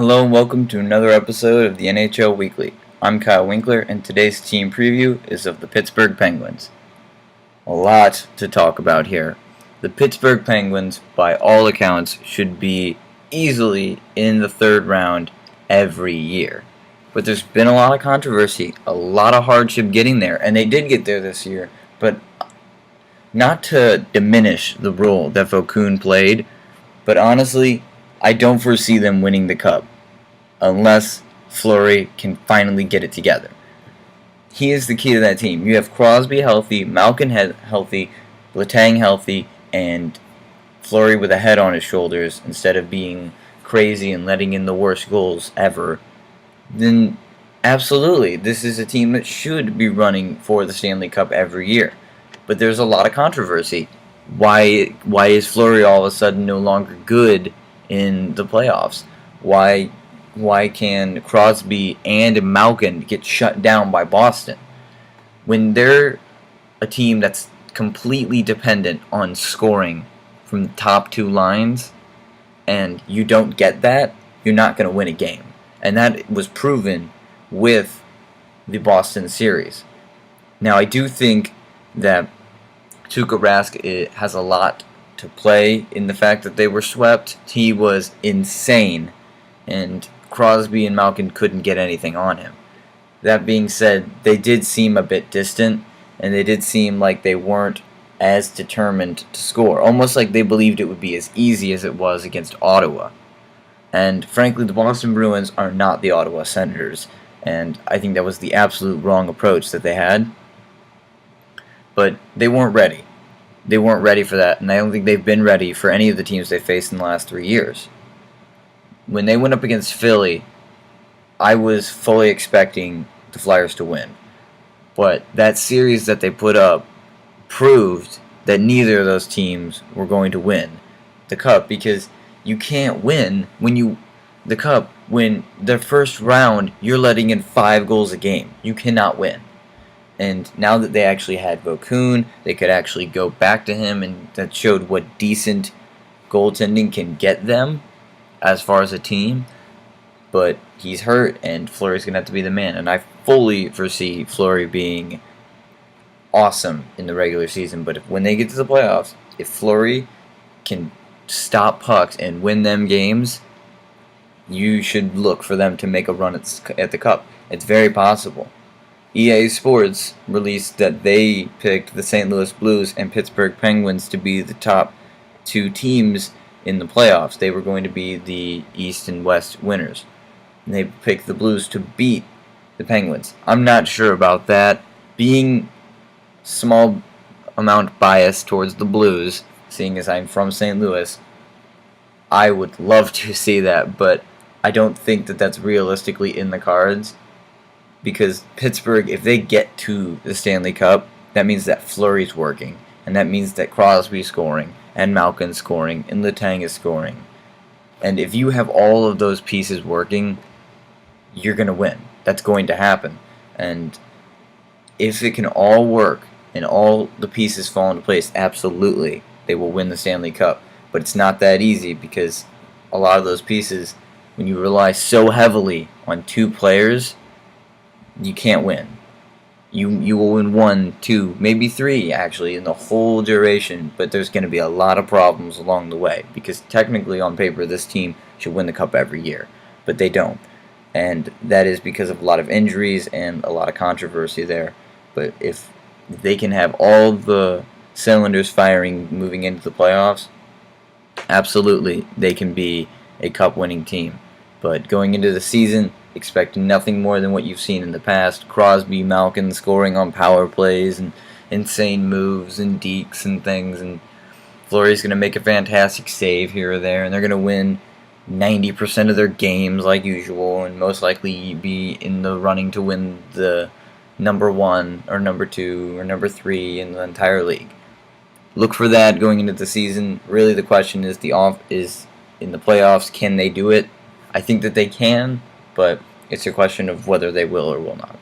Hello and welcome to another episode of the NHL Weekly. I'm Kyle Winkler and today's team preview is of the Pittsburgh Penguins. A lot to talk about here. The Pittsburgh Penguins, by all accounts, should be easily in the third round every year. But there's been a lot of controversy, a lot of hardship getting there, and they did get there this year. But not to diminish the role that Vokoun played, but honestly, I don't foresee them winning the Cup unless Fleury can finally get it together. He is the key to that team. You have Crosby healthy, Malkin healthy, Letang healthy, and Fleury with a head on his shoulders instead of being crazy and letting in the worst goals ever. Then absolutely, this is a team that should be running for the Stanley Cup every year. But there's a lot of controversy. Why is Fleury all of a sudden no longer good in the playoffs? Why can Crosby and Malkin get shut down by Boston? When they're a team that's completely dependent on scoring from the top two lines, and you don't get that, you're not going to win a game. And that was proven with the Boston series. Now, I do think that Tuukka Rask has a lot to play in the fact that they were swept. He was insane, and Crosby and Malkin couldn't get anything on him. That being said, they did seem a bit distant, and they did seem like they weren't as determined to score, almost like they believed it would be as easy as it was against Ottawa. And frankly, the Boston Bruins are not the Ottawa Senators, and I think that was the absolute wrong approach that they had. But they weren't ready. They weren't ready for that, and I don't think they've been ready for any of the teams they faced in the last 3 years. When they went up against Philly, I was fully expecting the Flyers to win. But that series that they put up proved that neither of those teams were going to win the Cup, because you can't win the Cup when the first round you're letting in 5 goals a game. You cannot win. And now that they actually had Vokoun, they could actually go back to him, and that showed what decent goaltending can get them as far as a team. But he's hurt, and Fleury's going to have to be the man. And I fully foresee Fleury being awesome in the regular season. But when they get to the playoffs, if Fleury can stop pucks and win them games, you should look for them to make a run at the Cup. It's very possible. EA Sports released that they picked the St. Louis Blues and Pittsburgh Penguins to be the top 2 teams in the playoffs. They were going to be the East and West winners. And they picked the Blues to beat the Penguins. I'm not sure about that. Being small amount biased towards the Blues, seeing as I'm from St. Louis, I would love to see that, but I don't think that that's realistically in the cards. Because Pittsburgh, if they get to the Stanley Cup, that means that Fleury's working. And that means that Crosby's scoring, and Malkin's scoring, and Letang is scoring. And if you have all of those pieces working, you're going to win. That's going to happen. And if it can all work, and all the pieces fall into place, absolutely, they will win the Stanley Cup. But it's not that easy, because a lot of those pieces, when you rely so heavily on 2 players, you can't win. You will win 1, 2, maybe 3 actually in the whole duration, but there's going to be a lot of problems along the way, because technically on paper this team should win the Cup every year, but they don't. And that is because of a lot of injuries and a lot of controversy there. But if they can have all the cylinders firing moving into the playoffs, absolutely they can be a Cup winning team. But going into the season, expect nothing more than what you've seen in the past. Crosby, Malkin scoring on power plays and insane moves and dekes and things, and Fleury's going to make a fantastic save here or there, and they're going to win 90% of their games like usual, and most likely be in the running to win the number 1 or number 2 or number 3 in the entire league. Look for that going into the season. Really, the question is in the playoffs, can they do it? I think that they can, but it's a question of whether they will or will not.